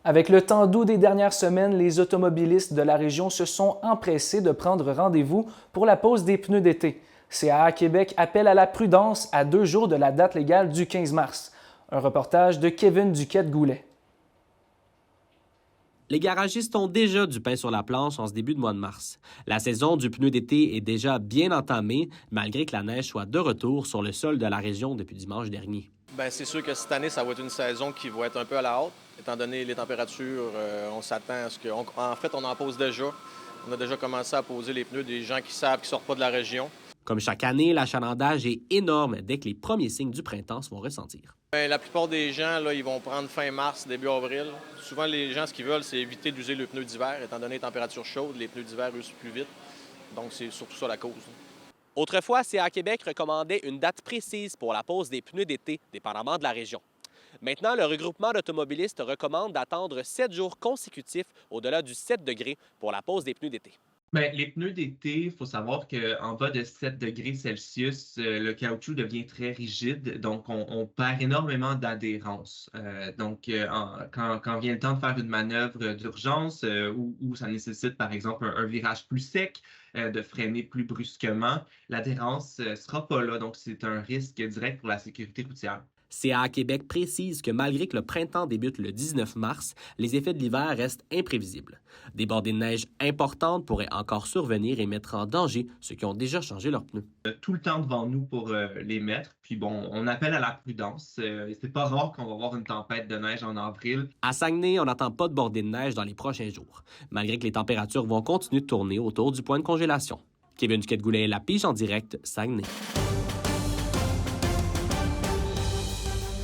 Avec le temps doux des dernières semaines, les automobilistes de la région se sont empressés de prendre rendez-vous pour la pose des pneus d'été. CAA Québec appelle à la prudence à 2 jours de la date légale du 15 mars. Un reportage de Kevin Duquette-Goulet. Les garagistes ont déjà du pain sur la planche en ce début de mois de mars. La saison du pneu d'été est déjà bien entamée, malgré que la neige soit de retour sur le sol de la région depuis dimanche dernier. Bien, c'est sûr que cette année, ça va être une saison qui va être un peu à la hausse. Étant donné les températures, on s'attend à ce qu'on... En fait, on en pose déjà. On a déjà commencé à poser les pneus des gens qui savent qu'ils ne sortent pas de la région. Comme chaque année, l'achalandage est énorme dès que les premiers signes du printemps se vont ressentir. Bien, la plupart des gens, là, ils vont prendre fin mars, début avril. Souvent, les gens, ce qu'ils veulent, c'est éviter d'user le pneu d'hiver. Étant donné les températures chaudes, les pneus d'hiver usent plus vite. Donc, c'est surtout ça la cause. Autrefois, CA Québec recommandait une date précise pour la pose des pneus d'été, dépendamment de la région. Maintenant, le regroupement d'automobilistes recommande d'attendre 7 jours consécutifs au-delà du 7 degrés pour la pose des pneus d'été. Bien, les pneus d'été, il faut savoir qu'en bas de 7 degrés Celsius, le caoutchouc devient très rigide, donc on perd énormément d'adhérence. Quand vient le temps de faire une manœuvre d'urgence où ça nécessite, par exemple, un virage plus sec, de freiner plus brusquement, l'adhérence ne sera pas là, donc c'est un risque direct pour la sécurité routière. CA Québec précise que malgré que le printemps débute le 19 mars, les effets de l'hiver restent imprévisibles. Des bordées de neige importantes pourraient encore survenir et mettre en danger ceux qui ont déjà changé leurs pneus. Tout le temps devant nous pour les mettre, puis bon, on appelle à la prudence. C'est pas rare qu'on va avoir une tempête de neige en avril. À Saguenay, on n'attend pas de bordées de neige dans les prochains jours, malgré que les températures vont continuer de tourner autour du point de congélation. Kevin Duquette-Goulet, La Pige en direct, Saguenay.